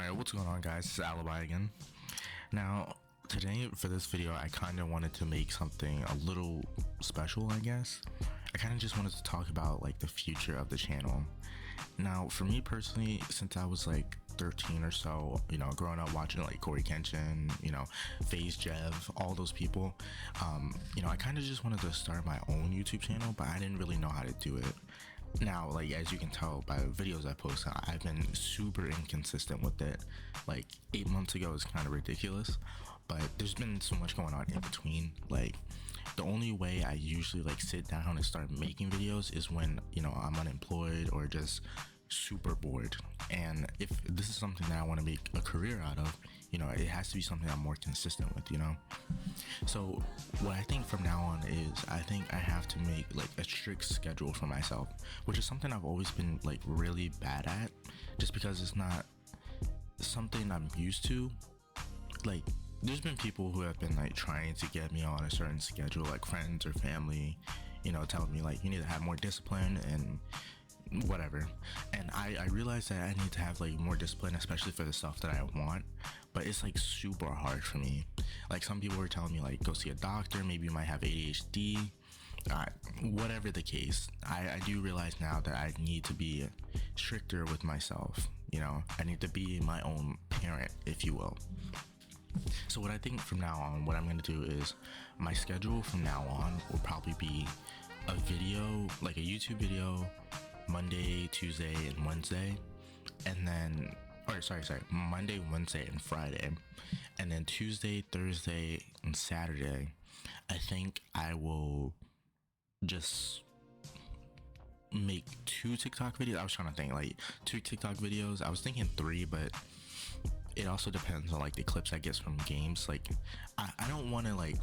Alright, what's going on, guys? It's Alibi again. Now, today for this video, I kind of wanted to make something a little special, I guess. I kind of just wanted to talk about like the future of the channel. Now, for me personally, since I was like 13 or so, you know, growing up watching like Corey Kenshin, you know, FaZe Jev, all those people, you know, I kind of just wanted to start my own YouTube channel, but I didn't really know how to do it. Now, like, as you can tell by the videos I post, I've been super inconsistent with it. Like 8 months ago is kind of ridiculous, but there's been so much going on in between. Like, the only way I usually like sit down and start making videos is when, you know, I'm unemployed or just super bored. And if this is something that I want to make a career out of, you know, it has to be something I'm more consistent with, you know. So what I think from now on is I think I have to make like a strict schedule for myself, which is something I've always been like really bad at, just because it's not something I'm used to. Like, there's been people who have been like trying to get me on a certain schedule, like friends or family, you know, telling me like you need to have more discipline and whatever. And I realized that I need to have like more discipline, especially for the stuff that I want, but it's like super hard for me. Like, some people were telling me like go see a doctor, maybe you might have ADHD, whatever the case. I do realize now that I need to be stricter with myself, you know. I need to be my own parent, if you will. So what I think from now on, what I'm going to do is my schedule from now on will probably be a video, like a YouTube video, Monday, Tuesday, and Wednesday, and then, or sorry, Monday, Wednesday, and Friday, and then Tuesday, Thursday, and Saturday, I think I will just make 2 TikTok videos. I was trying to think like 2 TikTok videos. I was thinking 3, but it also depends on like the clips I get from games. Like, I don't want to like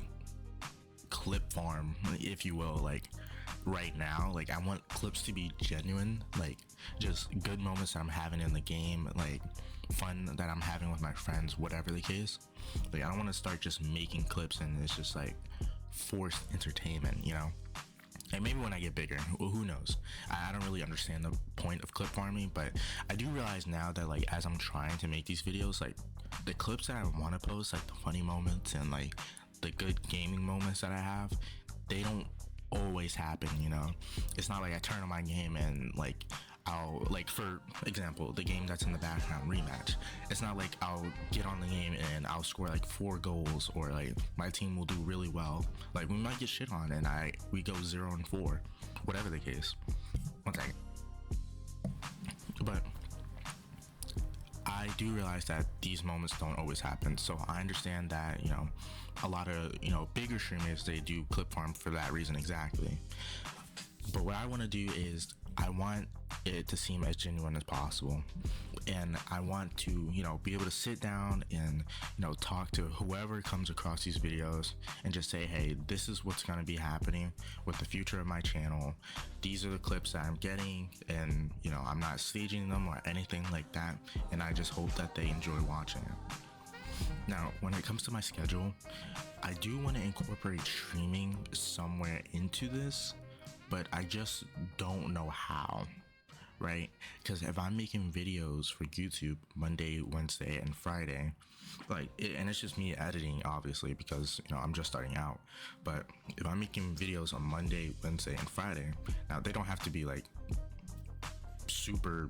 clip farm, if you will, like right now. Like, I want clips to be genuine, like just good moments that I'm having in the game, like fun that I'm having with my friends, whatever the case. Like, I don't want to start just making clips and it's just like forced entertainment, you know. And maybe when I get bigger, well, who knows? I don't really understand the point of clip farming, but I do realize now that like as I'm trying to make these videos, like the clips that I want to post, like the funny moments and like the good gaming moments that I have, they don't always happen, you know. It's not like I turn on my game and like I'll, like, for example, the game that's in the background, Rematch, it's not like I'll get on the game and I'll score like 4 goals or like my team will do really well. Like, we might get shit on and we go 0-4, whatever the case. One second. But I do realize that these moments don't always happen, so I understand that, you know, a lot of, you know, bigger streamers, they do clip farm for that reason exactly. But what I want to do is I want it to seem as genuine as possible, and I want to, you know, be able to sit down and, you know, talk to whoever comes across these videos and just say, hey, this is what's going to be happening with the future of my channel. These are the clips that I'm getting, and, you know, I'm not staging them or anything like that, and I just hope that they enjoy watching it. Now, when it comes to my schedule, I do want to incorporate streaming somewhere into this, but I just don't know how, right? Because if I'm making videos for YouTube Monday, Wednesday, and Friday, like, and it's just me editing, obviously, because, you know, I'm just starting out. But if I'm making videos on Monday, Wednesday, and Friday, now they don't have to be like super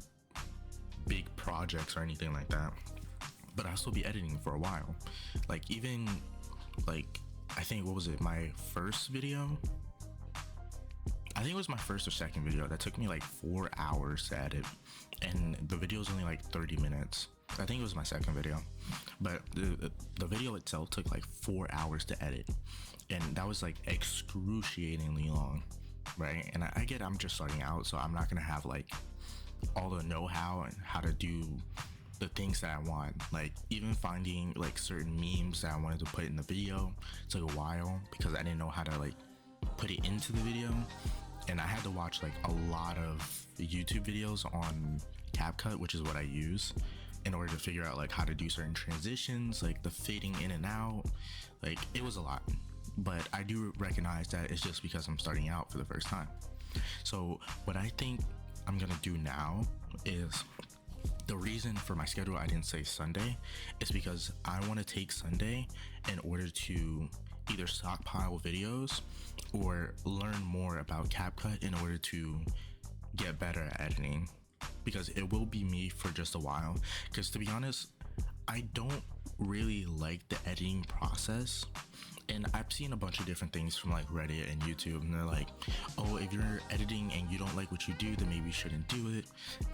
big projects or anything like that, but I'll still be editing for a while. Like, even like, I think, what was it, my first video? I think it was my first or second video that took me like 4 hours to edit, and the video was only like 30 minutes. I think it was my second video, but the video itself took like 4 hours to edit, and that was like excruciatingly long, right? And I get I'm just starting out, so I'm not gonna have like all the know-how and how to do the things that I want. Like, even finding like certain memes that I wanted to put in the video took a while because I didn't know how to like put it into the video. And I had to watch like a lot of YouTube videos on CapCut, which is what I use, in order to figure out like how to do certain transitions, like the fading in and out. Like, it was a lot, but I do recognize that it's just because I'm starting out for the first time. So what I think I'm gonna do now is The reason for my schedule I didn't say Sunday is because I want to take Sunday in order to either stockpile videos or learn more about CapCut in order to get better at editing, because it will be me for just a while. Because to be honest, I don't really like the editing process. And I've seen a bunch of different things from like Reddit and YouTube, and they're like, oh, if you're editing and you don't like what you do, then maybe you shouldn't do it.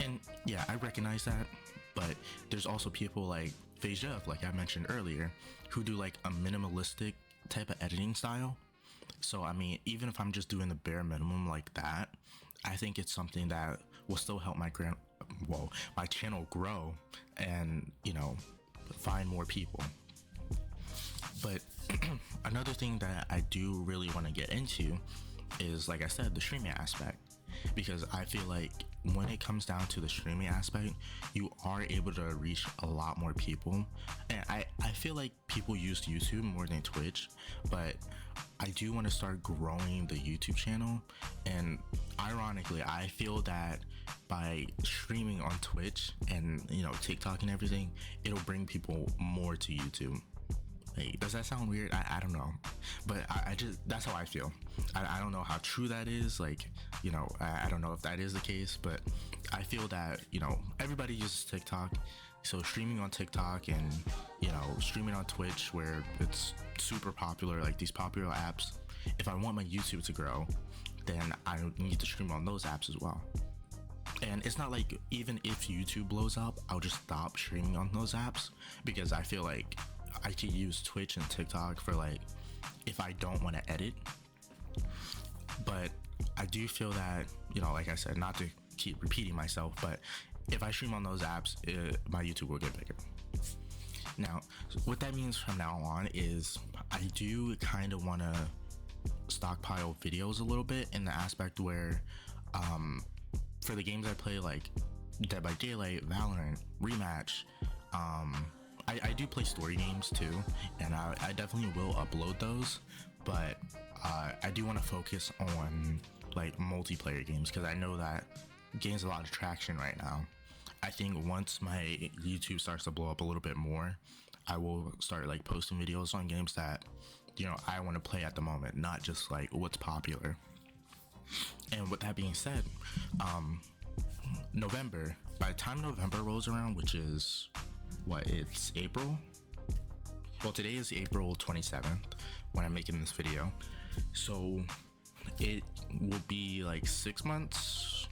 And yeah, I recognize that, but there's also people like FaZe Jeff, like I mentioned earlier, who do like a minimalistic type of editing style. So I mean, even if I'm just doing the bare minimum like that, I think it's something that will still help my channel grow and, you know, find more people. But another thing that I do really want to get into is, like I said, the streaming aspect, because I feel like when it comes down to the streaming aspect, you are able to reach a lot more people. And I feel like people use YouTube more than Twitch, but I do want to start growing the YouTube channel. And ironically, I feel that by streaming on Twitch and, you know, TikTok and everything, it'll bring people more to YouTube. Hey, does that sound weird? I don't know, but I just, that's how I feel. I don't know how true that is. Like, you know, I don't know if that is the case, but I feel that, you know, everybody uses TikTok. So streaming on TikTok and, you know, streaming on Twitch, where it's super popular, like these popular apps, if I want my YouTube to grow, then I need to stream on those apps as well. And it's not like even if YouTube blows up, I'll just stop streaming on those apps, because I feel like I could use Twitch and TikTok for like if I don't want to edit. But I do feel that, you know, like I said, not to keep repeating myself, but if I stream on those apps, my YouTube will get bigger. Now, what that means from now on is I do kind of want to stockpile videos a little bit, in the aspect where for the games I play, like Dead by Daylight, Valorant, Rematch, I do play story games too, and I definitely will upload those, but I do want to focus on like multiplayer games, because I know that gains a lot of traction right now. I think once my YouTube starts to blow up a little bit more, I will start like posting videos on games that, you know, I want to play at the moment, not just like what's popular. And with that being said, November, by the time November rolls around, which is it's April. Well, today is April 27th when I'm making this video, so it will be like 6 months.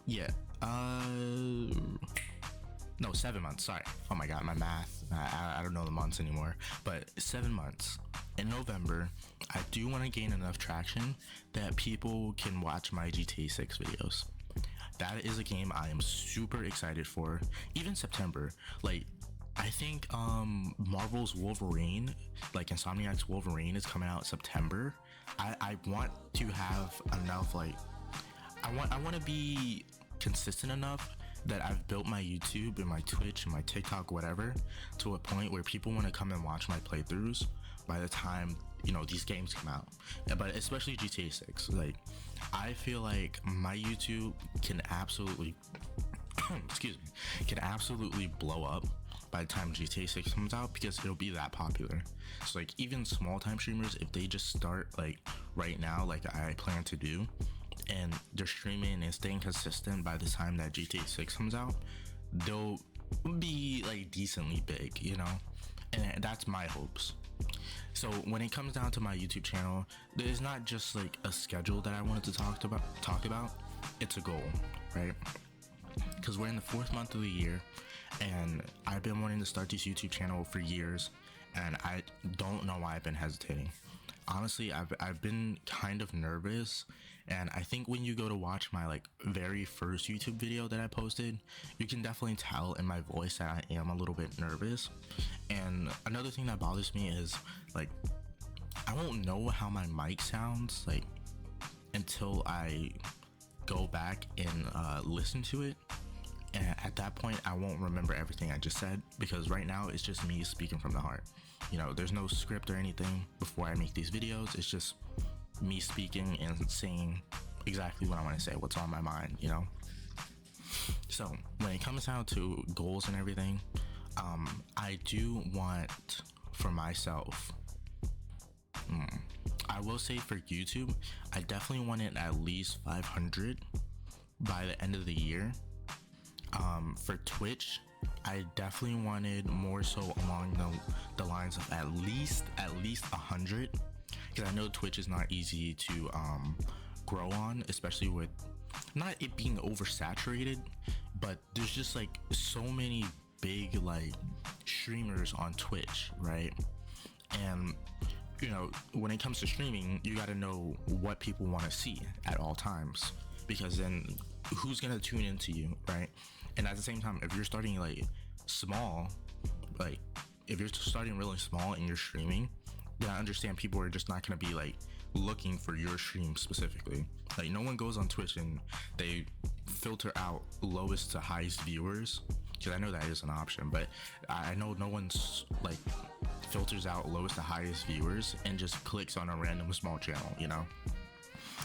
Yeah, no, 7 months, sorry. Oh my god, my math, I don't know the months anymore, but 7 months. In November, I do want to gain enough traction that people can watch my GTA 6 videos. That is a game I am super excited for. Even September, like I think Marvel's Wolverine, like Insomniac's Wolverine, is coming out September. I want to have enough, like I want to be consistent enough that I've built my YouTube and my Twitch and my TikTok, whatever, to a point where people want to come and watch my playthroughs by the time, you know, these games come out. But especially GTA 6, like I feel like my YouTube can absolutely can absolutely blow up by the time GTA 6 comes out, because it'll be that popular. So like even small time streamers, if they just start like right now, like I plan to do, and they're streaming and staying consistent, by the time that GTA 6 comes out, they'll be like decently big, you know? And that's my hopes. So when it comes down to my YouTube channel, there's not just like a schedule that I wanted to talk about, it's a goal, right? Because we're in the 4th month of the year, and I've been wanting to start this YouTube channel for years, and I don't know why I've been hesitating. Honestly, I've been kind of nervous, and I think when you go to watch my like very first YouTube video that I posted, you can definitely tell in my voice that I am a little bit nervous. And another thing that bothers me is like I won't know how my mic sounds like until I go back and listen to it. And at that point, I won't remember everything I just said, because right now it's just me speaking from the heart. You know, there's no script or anything before I make these videos. It's just me speaking and saying exactly what I want to say, what's on my mind, you know? So when it comes down to goals and everything, I do want for myself. I will say for YouTube, I definitely want it at least 500 by the end of the year. For Twitch, I definitely wanted more so along the lines of at least 100, because I know Twitch is not easy to grow on, especially with not it being oversaturated, but there's just like so many big like streamers on Twitch, right? And you know, when it comes to streaming, you got to know what people want to see at all times, because then who's gonna tune into you, right? And at the same time, if you're starting like small, like if you're starting really small and you're streaming, then I understand people are just not gonna be like looking for your stream specifically. Like no one goes on Twitch and they filter out lowest to highest viewers, because I know that is an option, but I know no one's like filters out lowest to highest viewers and just clicks on a random small channel, you know.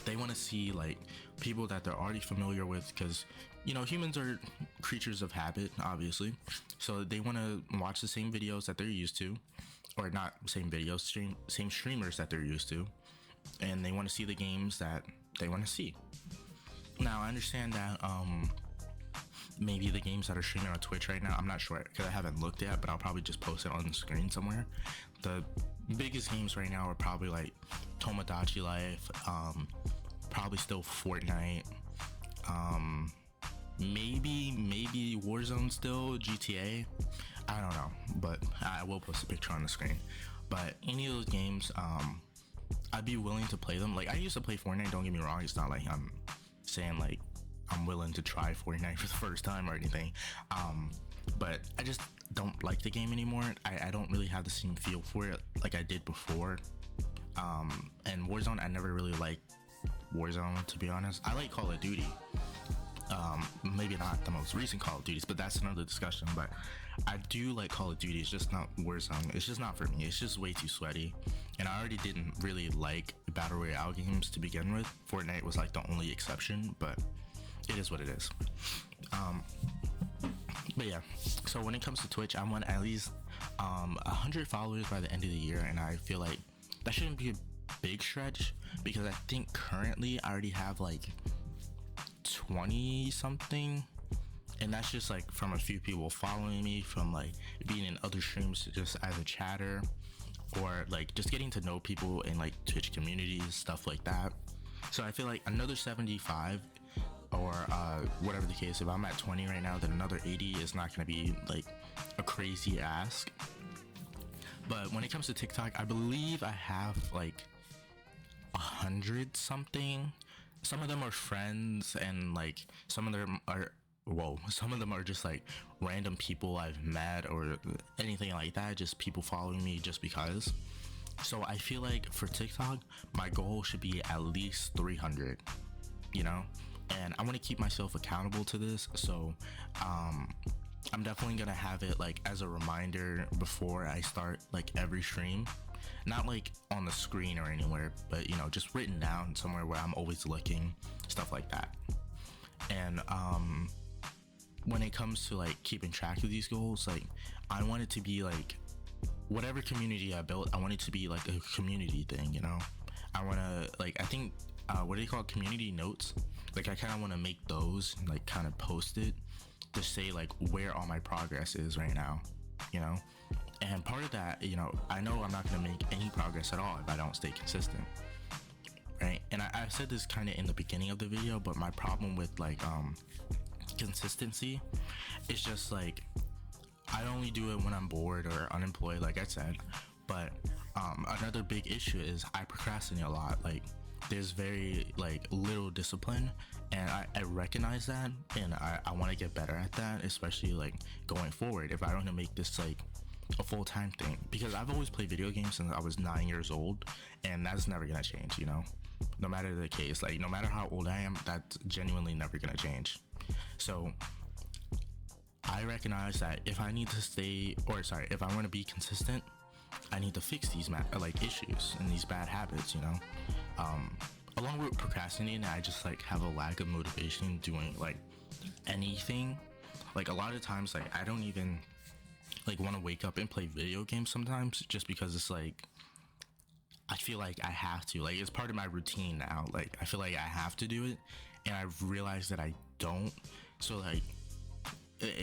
They want to see like people that they're already familiar with, because you know humans are creatures of habit, obviously. So they want to watch the same videos that they're used to, or not same videos, same streamers that they're used to, and they want to see the games that they want to see. Now I understand that maybe the games that are streaming on Twitch right now, I'm not sure because I haven't looked yet, but I'll probably just post it on the screen somewhere. The biggest games right now are probably like Tomodachi Life, probably still Fortnite, maybe Warzone still, GTA, I don't know, but I will post a picture on the screen. But any of those games, I'd be willing to play them. Like I used to play Fortnite, don't get me wrong, it's not like I'm saying like I'm willing to try Fortnite for the first time or anything, but I just don't like the game anymore. I don't really have the same feel for it like I did before. And Warzone, I never really liked Warzone, to be honest. I like Call of Duty, maybe not the most recent Call of Duties, but that's another discussion. But I do like Call of Duty, it's just not Warzone. It's just not for me, it's just way too sweaty, and I already didn't really like battle royale games to begin with. Fortnite was like the only exception, but it is what it is. But yeah, so when it comes to Twitch, I want at least 100 followers by the end of the year, and I feel like that shouldn't be a big stretch, because I think currently I already have like 20 something, and that's just like from a few people following me, from like being in other streams just as a chatter, or like just getting to know people in like Twitch communities, stuff like that. So I feel like another 75 or whatever the case, if I'm at 20 right now, then another 80 is not going to be like a crazy ask. But when it comes to TikTok, I believe I have like 100 something. Some of them are friends, and like some of them are just like random people I've met or anything like that, just people following me just because. So I feel like for TikTok, my goal should be at least 300, you know, and I want to keep myself accountable to this. So I'm definitely gonna have it like as a reminder before I start like every stream, not like on the screen or anywhere, but you know, just written down somewhere where I'm always looking, stuff like that. And when it comes to like keeping track of these goals, like I want it to be like whatever community I built, I want it to be like a community thing, you know. I want to like, I think what do they call community notes, like I kind of want to make those and like kind of post it to say like where all my progress is right now, you know. And part of that, you know, I know I'm not going to make any progress at all if I don't stay consistent, right? And I said this kind of in the beginning of the video, but my problem with like consistency is just like I only do it when I'm bored or unemployed, like I said. But another big issue is I procrastinate a lot. Like there's very like little discipline, and I recognize that, and I want to get better at that, especially like going forward if I want to make this like a full-time thing, because I've always played video games since I was 9 years old, and that's never gonna change, you know, no matter the case. Like no matter how old I am, that's genuinely never gonna change. So I recognize that if I need to if I want to be consistent, I need to fix these like issues and these bad habits, you know. Along with procrastinating, I just like have a lack of motivation doing like anything. Like a lot of times, like I don't even like want to wake up and play video games sometimes, just because it's like I feel like I have to. Like it's part of my routine now. Like I feel like I have to do it, and I've realized that I don't. So like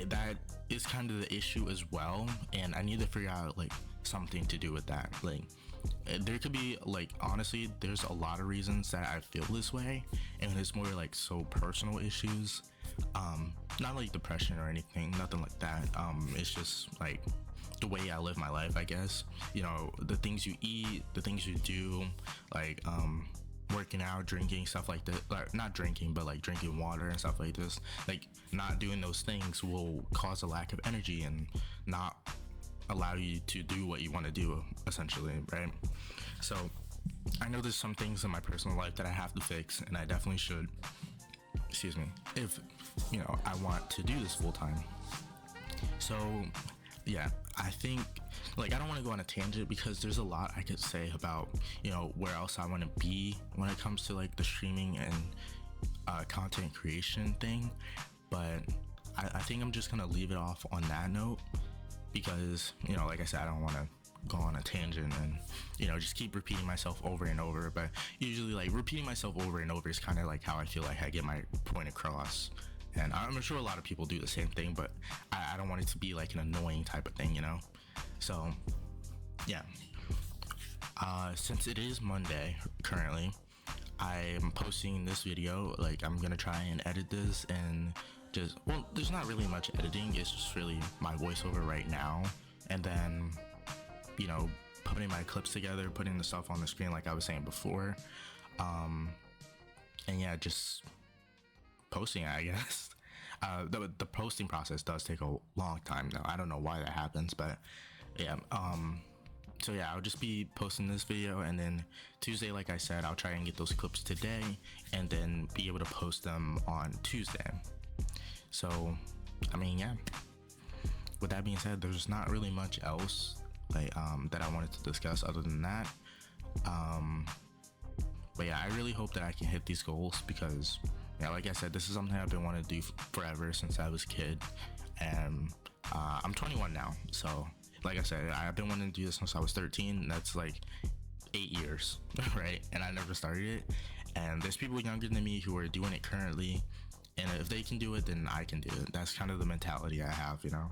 that is kind of the issue as well, and I need to figure out like something to do with that. Like there could be like honestly, there's a lot of reasons that I feel this way, and it's more like so personal issues. Not like depression or anything, nothing like that. It's just like the way I live my life, I guess. You know, the things you eat, the things you do, like working out, drinking, stuff like that. Like not drinking, but like drinking water and stuff like this. Like not doing those things will cause a lack of energy and not allow you to do what you want to do, essentially, right? So I know there's some things in my personal life that I have to fix, and I definitely should. Excuse me, if you know I want to do this full time. So yeah, I think like I don't want to go on a tangent because there's a lot I could say about, you know, where else I want to be when it comes to like the streaming and content creation thing, but I think I'm just gonna leave it off on that note because, you know, like I said, I don't want to go on a tangent and, you know, just keep repeating myself over and over. But usually like repeating myself over and over is kind of like how I feel like I get my point across, and I'm sure a lot of people do the same thing, but I don't want it to be like an annoying type of thing, you know. So yeah, since it is Monday currently, I'm posting this video. Like I'm gonna try and edit this and just, well, there's not really much editing, it's just really my voiceover right now, and then, you know, putting my clips together, putting the stuff on the screen like I was saying before, and yeah, just posting it, I guess. The posting process does take a long time though. I don't know why that happens, but yeah. So yeah, I'll just be posting this video, and then Tuesday, like I said, I'll try and get those clips today and then be able to post them on Tuesday. So I mean, yeah, with that being said, there's not really much else like that I wanted to discuss other than that. But yeah, I really hope that I can hit these goals because, yeah, like I said, this is something I've been wanting to do forever since I was a kid, and I'm 21 now. So like I said, I've been wanting to do this since I was 13. That's like 8 years, right? And I never started it. And there's people younger than me who are doing it currently, and if they can do it, then I can do it. That's kind of the mentality I have, you know.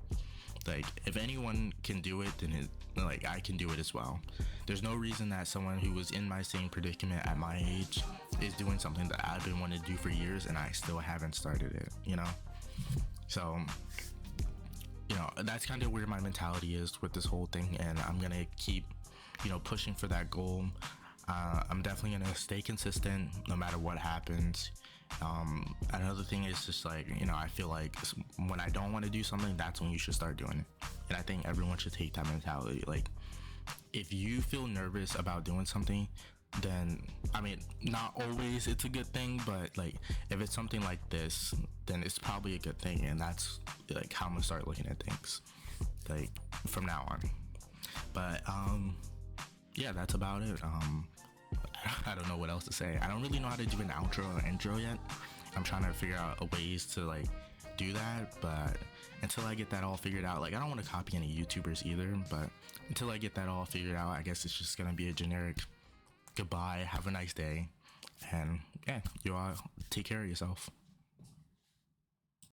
Like if anyone can do it, then like I can do it as well. There's no reason that someone who was in my same predicament at my age is doing something that I've been wanting to do for years and I still haven't started it, you know. So, you know, that's kind of where my mentality is with this whole thing, and I'm gonna keep, you know, pushing for that goal. I'm definitely gonna stay consistent no matter what happens. Another thing is just like, you know, I feel like when I don't want to do something, that's when you should start doing it. And I think everyone should take that mentality. Like if you feel nervous about doing something, then I mean, not always it's a good thing, but like if it's something like this, then it's probably a good thing. And that's like how I'm gonna start looking at things like from now on. But yeah, that's about it. I don't know what else to say. I don't really know how to do an outro or intro yet. I'm trying to figure out ways to like do that, but until I get that all figured out, like I don't want to copy any YouTubers either, but until I get that all figured out, I guess it's just gonna be a generic goodbye, have a nice day, and yeah, you all take care of yourself.